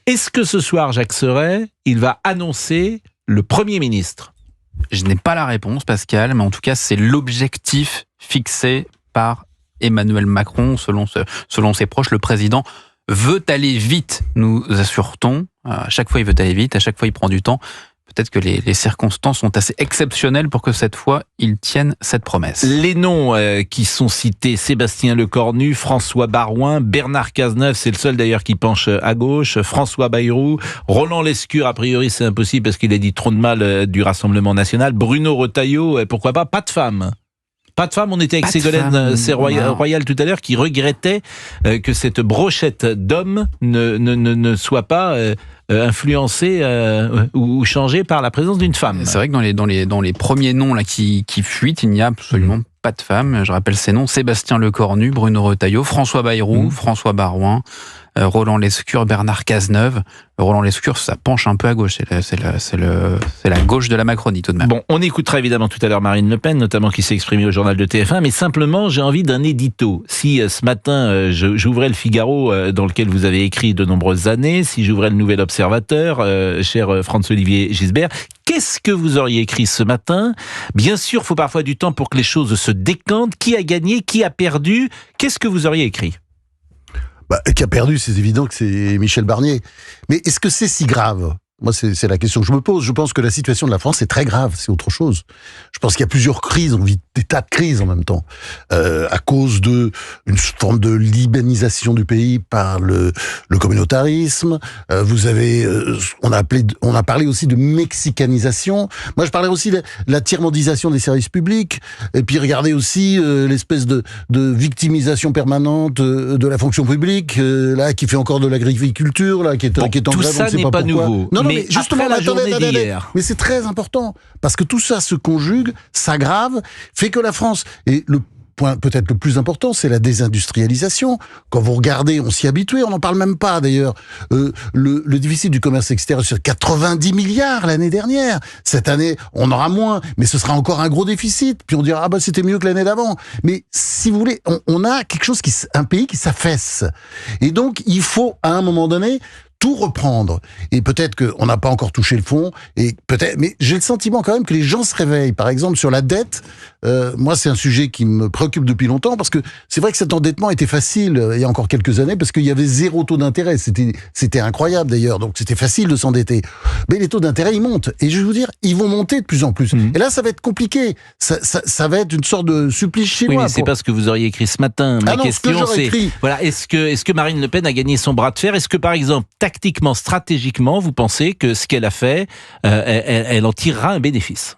Est-ce que ce soir, Jacques Serret, il va annoncer le Premier ministre ? Je n'ai pas la réponse, Pascal, mais en tout cas, c'est l'objectif fixé par Emmanuel Macron, selon ses proches. Le président veut aller vite, nous assure-t-on. À chaque fois, il veut aller vite, à chaque fois, il prend du temps. Peut-être que les circonstances sont assez exceptionnelles pour que cette fois, il tienne cette promesse. Les noms qui sont cités, Sébastien Lecornu, François Baroin, Bernard Cazeneuve, c'est le seul d'ailleurs qui penche à gauche, François Bayrou, Roland Lescure, a priori c'est impossible parce qu'il a dit trop de mal du Rassemblement National, Bruno Retailleau, pourquoi pas de femmes. Pas de femme, on était avec Ségolène Royal tout à l'heure qui regrettait que cette brochette d'hommes ne soit pas influencée ou changée par la présence d'une femme. C'est vrai que dans les premiers noms là qui fuitent, il n'y a absolument pas de femme. Je rappelle ces noms: Sébastien Lecornu, Bruno Retailleau, François Bayrou, François Baroin, Roland Lescure, Bernard Cazeneuve. Roland Lescure, ça penche un peu à gauche. C'est la gauche de la Macronie tout de même. Bon, on écoutera évidemment tout à l'heure Marine Le Pen, notamment qui s'est exprimée au journal de TF1, mais simplement j'ai envie d'un édito. Si ce matin j'ouvrais le Figaro, dans lequel vous avez écrit de nombreuses années, si j'ouvrais le Nouvel Observateur, cher Franz-Olivier Gisbert, qu'est-ce que vous auriez écrit ce matin ? Bien sûr, il faut parfois du temps pour que les choses se décantent. Qui a gagné ? Qui a perdu ? Qu'est-ce que vous auriez écrit ? Qui a perdu, c'est évident que c'est Michel Barnier. Mais est-ce que c'est si grave ? Moi, c'est la question que je me pose. Je pense que la situation de la France est très grave, c'est autre chose. Je pense qu'il y a plusieurs crises, on vit des tas de crises en même temps, à cause de une forme de libanisation du pays par le communautarisme. Vous avez, on a parlé aussi de mexicanisation. Moi, je parlais aussi de la tiers-mondisation des services publics. Et puis, regardez aussi l'espèce de victimisation permanente de la fonction publique, là, qui fait encore de l'agriculture, là, qui est en grève, tout ça n'est pas nouveau. Non, mais justement, après la journée d'hier. Mais c'est très important, parce que tout ça se conjugue, s'aggrave, fait que la France, et le point peut-être le plus important, c'est la désindustrialisation. Quand vous regardez, on s'y habitue, on n'en parle même pas d'ailleurs. Le déficit du commerce extérieur, c'est 90 milliards l'année dernière. Cette année, on aura moins, mais ce sera encore un gros déficit. Puis on dira, c'était mieux que l'année d'avant. Mais si vous voulez, on a quelque chose un pays qui s'affaisse. Et donc, il faut, à un moment donné, tout reprendre. Et peut-être qu'on n'a pas encore touché le fond, et peut-être, mais j'ai le sentiment quand même que les gens se réveillent. Par exemple, sur la dette, moi, c'est un sujet qui me préoccupe depuis longtemps, parce que c'est vrai que cet endettement était facile il y a encore quelques années, parce qu'il y avait 0 taux d'intérêt. C'était incroyable d'ailleurs, donc c'était facile de s'endetter. Mais les taux d'intérêt, ils montent. Et je vais vous dire, ils vont monter de plus en plus. Et là, ça va être compliqué. Ça va être une sorte de supplice chinois. Oui, mais c'est pas ce que vous auriez écrit ce matin. Ma question, c'est, voilà, est-ce que Marine Le Pen a gagné son bras de fer ? Est-ce que, par exemple, tactiquement, stratégiquement, vous pensez que ce qu'elle a fait, elle en tirera un bénéfice ?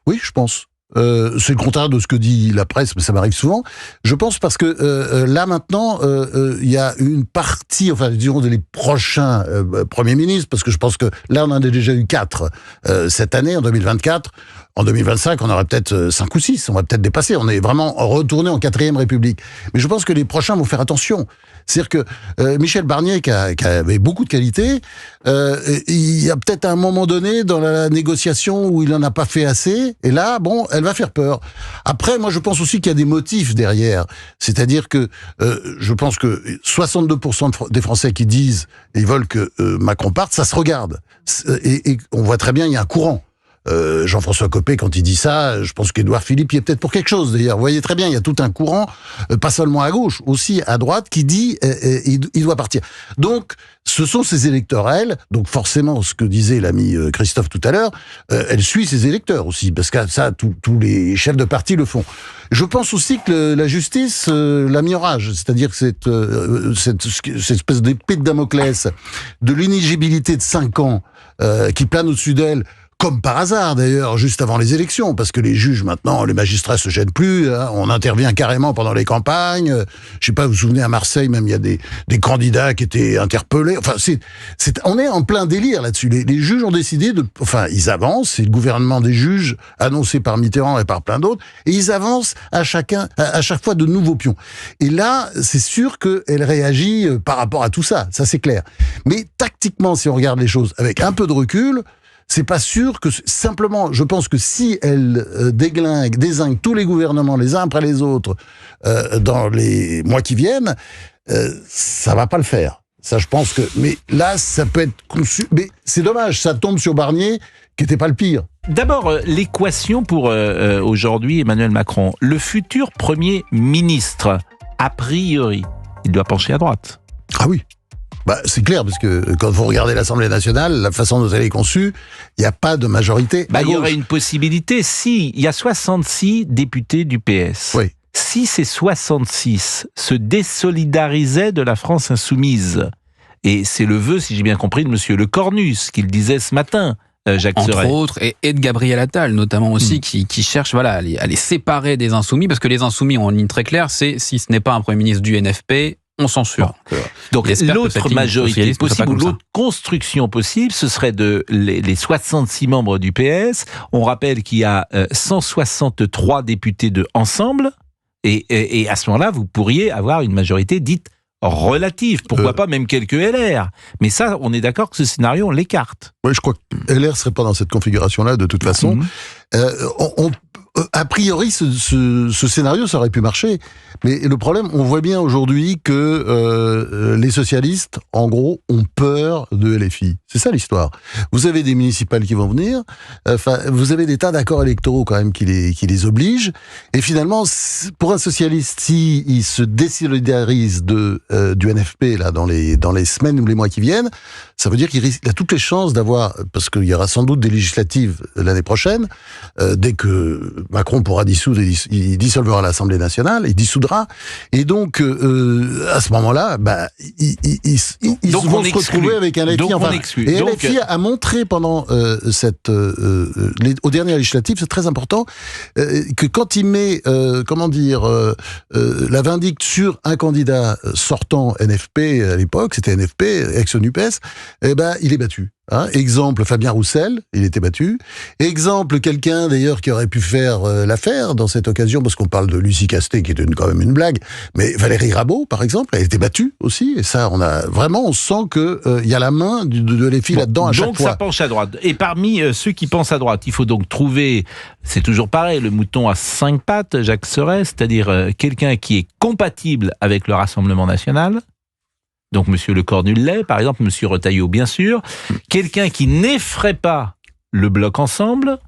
Oui, je pense. C'est le contraire de ce que dit la presse, mais ça m'arrive souvent. Je pense parce que là maintenant, il y a une partie, enfin disons les prochains premiers ministres, parce que je pense que là on en a déjà eu 4 cette année, en 2024. En 2025, on aurait peut-être 5 ou 6, on va peut-être dépasser. On est vraiment retourné en 4e République. Mais je pense que les prochains vont faire attention. C'est-à-dire que Michel Barnier, qui avait beaucoup de qualités, il y a peut-être un moment donné dans la négociation où il n'en a pas fait assez, et là, elle va faire peur. Après, moi, je pense aussi qu'il y a des motifs derrière. C'est-à-dire que je pense que 62% des Français qui disent et ils veulent que Macron parte, ça se regarde. Et on voit très bien, il y a un courant. Jean-François Copé, quand il dit ça, je pense qu'Édouard Philippe y est peut-être pour quelque chose d'ailleurs. Vous voyez très bien, il y a tout un courant, pas seulement à gauche, aussi à droite, qui dit il doit partir. Donc, ce sont ces électorales, donc forcément, ce que disait l'ami Christophe tout à l'heure, elle suit ses électeurs aussi, parce que ça, tous les chefs de parti le font. Je pense aussi que la justice la mis en rage, c'est-à-dire que cette espèce d'épée de Damoclès, de l'inéligibilité de 5 ans qui plane au-dessus d'elle, comme par hasard d'ailleurs, juste avant les élections, parce que les juges maintenant, les magistrats se gênent plus, hein, on intervient carrément pendant les campagnes. Je sais pas, vous vous souvenez à Marseille même, il y a des candidats qui étaient interpellés. Enfin, on est en plein délire là-dessus. Les juges ont décidé ils avancent. C'est le gouvernement des juges annoncé par Mitterrand et par plein d'autres, et ils avancent à chaque fois de nouveaux pions. Et là, c'est sûr qu'elle réagit par rapport à tout ça. Ça c'est clair. Mais tactiquement, si on regarde les choses avec un peu de recul, c'est pas sûr que simplement, je pense que si elle dézingue tous les gouvernements les uns après les autres dans les mois qui viennent, ça va pas le faire. Ça, je pense que... Mais là, ça peut être conçu... Mais c'est dommage, ça tombe sur Barnier, qui n'était pas le pire. D'abord, l'équation pour aujourd'hui, Emmanuel Macron. Le futur Premier ministre, a priori, il doit pencher à droite. Ah oui. Bah, c'est clair, parce que quand vous regardez l'Assemblée nationale, la façon dont elle est conçue, il n'y a pas de majorité. Il y aurait une possibilité si il y a 66 députés du PS. Oui. Si ces 66 se désolidarisaient de la France insoumise, et c'est le vœu, si j'ai bien compris, de monsieur Le Cornu, ce qu'il disait ce matin, Jacques Serret. Entre autres, et de Gabriel Attal, notamment aussi, qui cherche à les séparer des insoumis, parce que les insoumis ont une ligne très claire, c'est si ce n'est pas un Premier ministre du NFP, on censure. Donc l'autre majorité possible, ou l'autre construction possible, ce serait les 66 membres du PS. On rappelle qu'il y a 163 députés de Ensemble, et à ce moment-là, vous pourriez avoir une majorité dite relative. Pourquoi pas même quelques LR. Mais ça, on est d'accord que ce scénario, on l'écarte. Oui, je crois que LR serait pas dans cette configuration-là, de toute façon. A priori, ce scénario, ça aurait pu marcher. Mais le problème, on voit bien aujourd'hui que les socialistes, en gros, ont peur de LFI. C'est ça l'histoire. Vous avez des municipales qui vont venir, vous avez des tas d'accords électoraux quand même qui les obligent. Et finalement, pour un socialiste, s'il se désolidarise du NFP là dans les semaines ou les mois qui viennent, ça veut dire qu'il a toutes les chances d'avoir, parce qu'il y aura sans doute des législatives l'année prochaine, dès que Macron pourra dissoudre, il dissolvera l'Assemblée nationale, il dissoudra, et donc à ce moment-là, ils vont se retrouver avec un LFI. Et LFI a montré pendant aux dernières législatives, c'est très important, que quand il met, la vindicte sur un candidat sortant NFP à l'époque, c'était NFP, ex-NUPES, il est battu. Exemple, Fabien Roussel, il était battu. Exemple, quelqu'un d'ailleurs qui aurait pu faire l'affaire dans cette occasion, parce qu'on parle de Lucie Castet, qui était quand même une blague, mais Valérie Rabault, par exemple, elle était battue aussi, et ça, on sent que il y a la main de LFI là-dedans à chaque fois. Donc ça penche à droite. Et parmi ceux qui pensent à droite, il faut donc trouver, c'est toujours pareil, le mouton à 5 pattes, Jacques Serret, c'est-à-dire quelqu'un qui est compatible avec le Rassemblement national. Donc monsieur Le Cornu l'est, par exemple, monsieur Retailleau, bien sûr. Quelqu'un qui n'effraie pas le bloc Ensemble,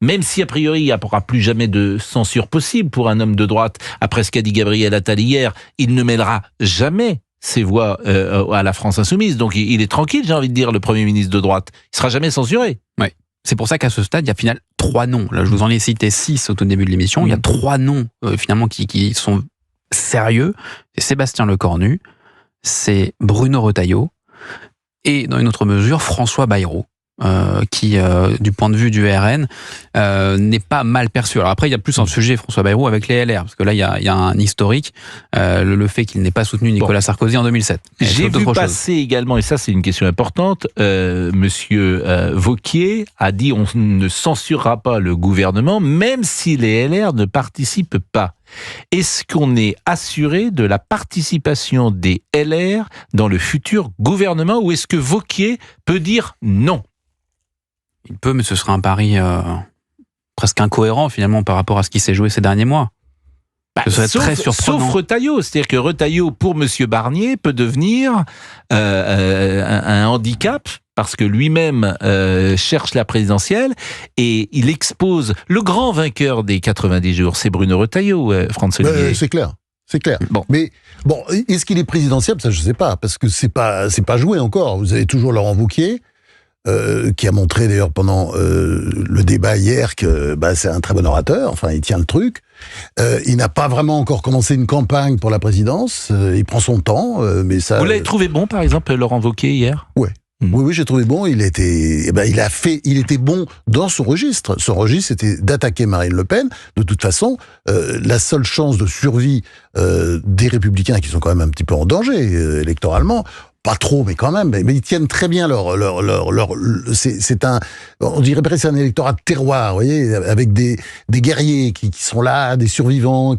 même si a priori il n'y aura plus jamais de censure possible pour un homme de droite. Après ce qu'a dit Gabriel Attal hier, il ne mêlera jamais ses voix à la France insoumise. Donc il est tranquille, j'ai envie de dire, le Premier ministre de droite. Il sera jamais censuré. Oui. C'est pour ça qu'à ce stade, il y a finalement 3 noms. Là, je vous en ai cité 6 au tout début de l'émission. Il y a 3 noms finalement qui sont sérieux. C'est Sébastien Le Cornu, c'est Bruno Retailleau et, dans une autre mesure, François Bayrou, qui, du point de vue du RN, n'est pas mal perçu. Alors après, il y a plus un sujet, François Bayrou, avec les LR, parce que là, il y a un historique, le fait qu'il n'ait pas soutenu Nicolas Sarkozy en 2007. J'ai vu passer également, et ça c'est une question importante, monsieur Wauquiez a dit on ne censurera pas le gouvernement, même si les LR ne participent pas. Est-ce qu'on est assuré de la participation des LR dans le futur gouvernement, ou est-ce que Wauquiez peut dire non ? Il peut, mais ce serait un pari presque incohérent finalement par rapport à ce qui s'est joué ces derniers mois. Ce serait très surprenant. Sauf Retailleau, c'est-à-dire que Retailleau, pour monsieur Barnier, peut devenir un handicap, parce que lui-même cherche la présidentielle, et il expose le grand vainqueur des 90 jours, c'est Bruno Retailleau, François-Olivier. C'est clair. C'est clair. Bon, est-ce qu'il est présidentiable ? Ça, je ne sais pas, parce que c'est pas joué encore. Vous avez toujours Laurent Wauquiez, qui a montré d'ailleurs pendant le débat hier que c'est un très bon orateur, enfin il tient le truc. Il n'a pas vraiment encore commencé une campagne pour la présidence, il prend son temps, mais ça... Vous l'avez trouvé bon, par exemple, Laurent Wauquiez, hier ? Ouais. Oui, j'ai trouvé bon. Il était bon dans son registre. Son registre, c'était d'attaquer Marine Le Pen. De toute façon, la seule chance de survie des Républicains, qui sont quand même un petit peu en danger électoralement, pas trop, mais quand même, mais ils tiennent très bien on dirait presque un électorat de terroir, vous voyez, avec des guerriers qui sont là, des survivants,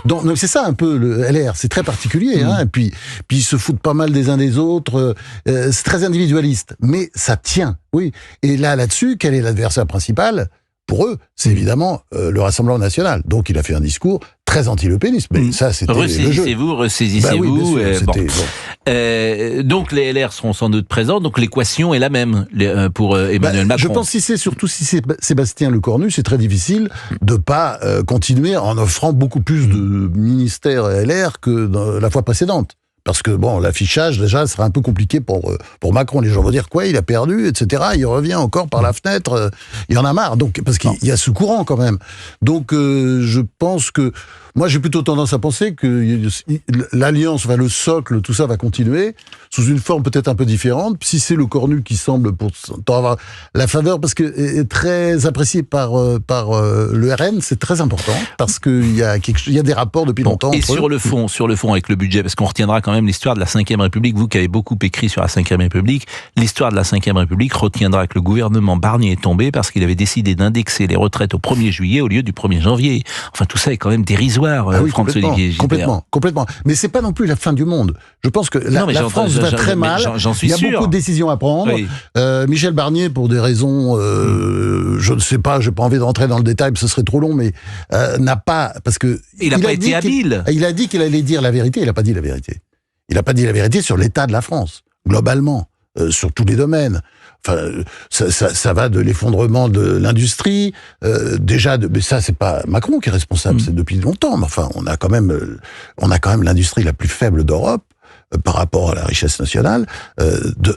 donc c'est ça un peu le LR, c'est très particulier, et puis ils se foutent pas mal des uns des autres, c'est très individualiste, mais ça tient, oui. Et là-dessus, quel est l'adversaire principal ? Pour eux, c'est évidemment le Rassemblement national. Donc il a fait un discours très très anti-Le Penisme, mais ça, c'était le jeu. Ressaisissez-vous, ressaisissez-vous. Bien sûr, bon. Donc les LR seront sans doute présents, donc l'équation est la même pour Emmanuel Macron. Je pense si c'est Sébastien Lecornu, c'est très difficile de pas continuer en offrant beaucoup plus de ministères LR que dans la fois précédente. Parce que, bon, l'affichage, déjà, sera un peu compliqué pour Macron. Les gens vont dire, quoi, il a perdu, etc. Il revient encore par la fenêtre. Il y en a marre. Donc, parce qu'il y a ce courant, quand même. Donc, je pense que... Moi, j'ai plutôt tendance à penser que l'alliance, le socle, tout ça va continuer, sous une forme peut-être un peu différente. Si c'est Lecornu qui semble pourtant avoir la faveur, parce que est très apprécié par le RN, c'est très important, parce qu'il y a des rapports depuis longtemps. Et sur le fond avec le budget, parce qu'on retiendra quand même l'histoire de la Ve République, vous qui avez beaucoup écrit sur la Ve République, l'histoire de la Ve République retiendra que le gouvernement Barnier est tombé parce qu'il avait décidé d'indexer les retraites au 1er juillet au lieu du 1er janvier. Enfin, tout ça est quand même dérisoire. François-Olivier Gisbert. Complètement. Mais c'est pas non plus la fin du monde. Je pense que la France va très mal. J'en suis sûr. Il y a beaucoup de décisions à prendre. Oui. Michel Barnier, pour des raisons, je ne sais pas, j'ai pas envie de rentrer dans le détail, ce serait trop long, mais n'a pas, parce que il a pas été habile. Il a dit qu'il allait dire la vérité. Il n'a pas dit la vérité. Il n'a pas dit la vérité sur l'état de la France globalement. Sur tous les domaines. Enfin, ça va de l'effondrement de l'industrie, mais ça, c'est pas Macron qui est responsable, c'est depuis longtemps. Mais enfin, on a quand même l'industrie la plus faible d'Europe par rapport à la richesse nationale.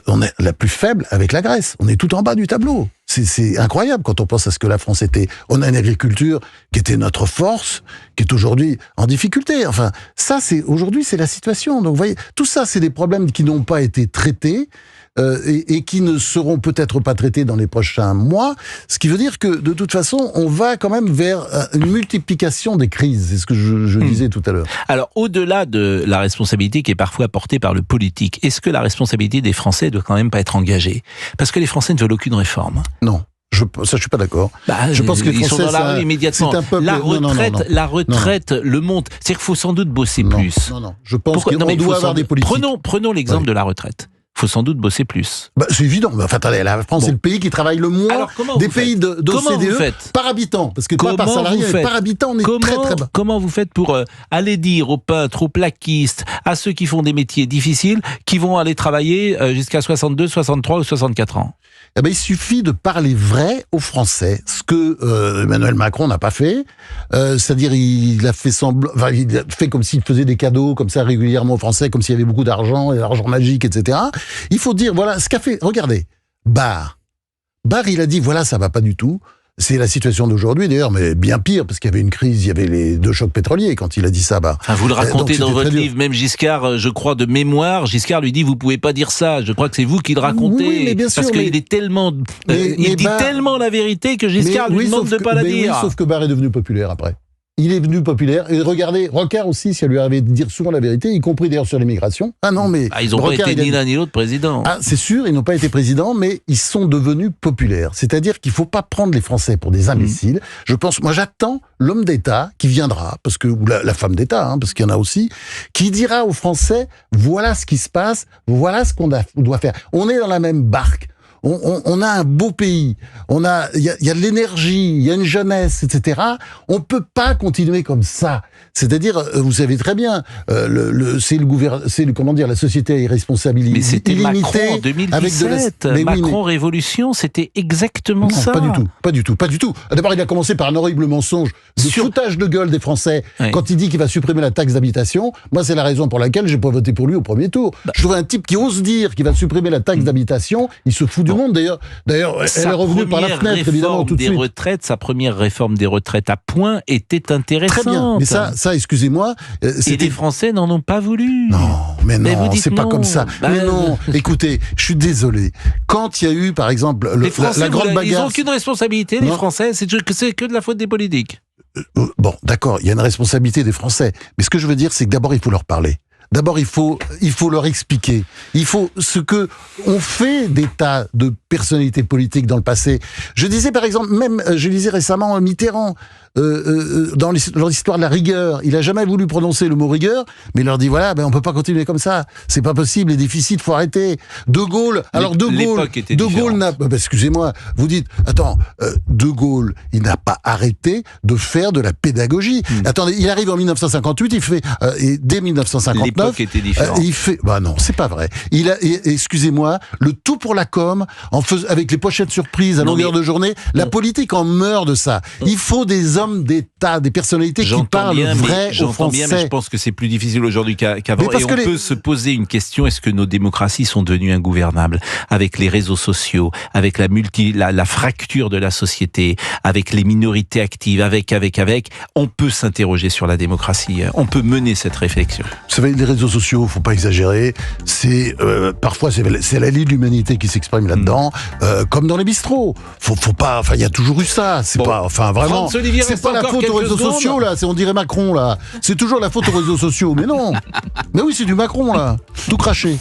On est la plus faible avec la Grèce. On est tout en bas du tableau. C'est incroyable quand on pense à ce que la France était. On a une agriculture qui était notre force, qui est aujourd'hui en difficulté. Enfin, ça, aujourd'hui, c'est la situation. Donc, vous voyez, tout ça, c'est des problèmes qui n'ont pas été traités. Et qui ne seront peut-être pas traités dans les prochains mois, ce qui veut dire que, de toute façon, on va quand même vers une multiplication des crises, c'est ce que je disais tout à l'heure. Alors, au-delà de la responsabilité qui est parfois portée par le politique, est-ce que la responsabilité des Français doit quand même pas être engagée? Parce que les Français ne veulent aucune réforme. Non. Ça, je suis pas d'accord. Je pense que les Français, ils sont dans la rue immédiatement. La retraite, le monte. C'est-à-dire qu'il faut sans doute bosser plus. Non. Je pense qu'on doit avoir des politiques. Prenons l'exemple de la retraite. Il faut sans doute bosser plus. C'est évident. Enfin, attendez, la France, c'est le pays qui travaille le moins des pays d'OCDE par habitant. Parce que pas par salarié, mais par habitant, on est très très bas. Comment vous faites pour aller dire aux peintres, aux plaquistes, à ceux qui font des métiers difficiles, qui vont aller travailler jusqu'à 62, 63 ou 64 ans? Il suffit de parler vrai aux Français, ce que Emmanuel Macron n'a pas fait. C'est-à-dire, il a fait il a fait comme s'il faisait des cadeaux comme ça régulièrement aux Français, comme s'il y avait beaucoup d'argent, et l'argent magique, etc. Il faut dire, voilà, ce qu'a fait, regardez, Barre, il a dit, voilà, ça va pas du tout. C'est la situation d'aujourd'hui, d'ailleurs, mais bien pire, parce qu'il y avait une crise, il y avait les 2 chocs pétroliers quand il a dit ça. Vous le racontez dans votre livre, même Giscard, je crois, de mémoire, Giscard lui dit, vous pouvez pas dire ça. Je crois que c'est vous qui le racontez. Oui, mais bien sûr, parce qu'il est tellement... il dit tellement la vérité que Giscard lui demande de pas la dire. Oui, sauf que Barre est devenu populaire après. Il est devenu populaire. Et regardez, Rocard aussi, si elle lui arrivait de dire souvent la vérité, y compris d'ailleurs sur l'immigration. Ils n'ont pas été ni l'un ni l'autre président. C'est sûr, ils n'ont pas été présidents, mais ils sont devenus populaires. C'est-à-dire qu'il ne faut pas prendre les Français pour des imbéciles. Je pense, moi j'attends l'homme d'État qui viendra, ou la femme d'État, parce qu'il y en a aussi, qui dira aux Français, voilà ce qui se passe, voilà ce qu'on doit faire. On est dans la même barque. On a un beau pays, il y a de l'énergie, il y a une jeunesse, etc. On peut pas continuer comme ça. C'est-à-dire, vous savez très bien, la société à irresponsabilité mais c'était illimitée. Macron en 2017. Macron Révolution, c'était exactement ça. Pas du tout. D'abord, il a commencé par un horrible mensonge de foutage de gueule des Français quand il dit qu'il va supprimer la taxe d'habitation. Moi, c'est la raison pour laquelle j'ai pas voté pour lui au premier tour. Je trouve un type qui ose dire qu'il va supprimer la taxe d'habitation, il se fout du monde. D'ailleurs, elle est revenue par la fenêtre, évidemment, tout de suite. Sa première réforme des retraites à point était intéressante. Très bien, mais ça, excusez-moi... Et les Français n'en ont pas voulu. Non, mais non, c'est pas comme ça. Mais non, écoutez, je suis désolé. Quand il y a eu, par exemple, la grande bagarre... Ils n'ont aucune responsabilité, les Français, c'est que de la faute des politiques. Bon, d'accord, il y a une responsabilité des Français. Mais ce que je veux dire, c'est que d'abord, il faut leur parler. D'abord, il faut leur expliquer. Il faut ce que on fait des tas de personnalités politiques dans le passé. Je disais par exemple, je lisais récemment Mitterrand, dans l'histoire de la rigueur. Il a jamais voulu prononcer le mot rigueur, mais il leur dit voilà, on peut pas continuer comme ça. C'est pas possible, les déficits, faut arrêter. De Gaulle, excusez-moi, vous dites, attends, De Gaulle, il n'a pas arrêté de faire de la pédagogie. Attendez, il arrive en 1958, il fait, et dès 1959, l'époque était différente. Il fait, non, c'est pas vrai. Excusez-moi, le tout pour la com, avec les pochettes surprises à longueur de journée, la politique en meurt de ça. Il faut des hommes d'État, des personnalités qui parlent vrai aux Français. Bien, mais je pense que c'est plus difficile aujourd'hui qu'avant. Et on peut se poser une question, est-ce que nos démocraties sont devenues ingouvernables avec les réseaux sociaux, avec la fracture de la société, avec les minorités actives, avec. On peut s'interroger sur la démocratie. On peut mener cette réflexion. Vous savez, les réseaux sociaux, faut pas exagérer. Parfois, c'est la Ligue de l'humanité qui s'exprime là-dedans, comme dans les bistrots. Faut pas. Enfin, il y a toujours eu ça. C'est pas. Enfin, vraiment. C'est pas la faute aux réseaux sociaux, là. On dirait Macron, là. C'est toujours la faute aux réseaux sociaux. Mais non. Mais oui, c'est du Macron, là. Tout craché.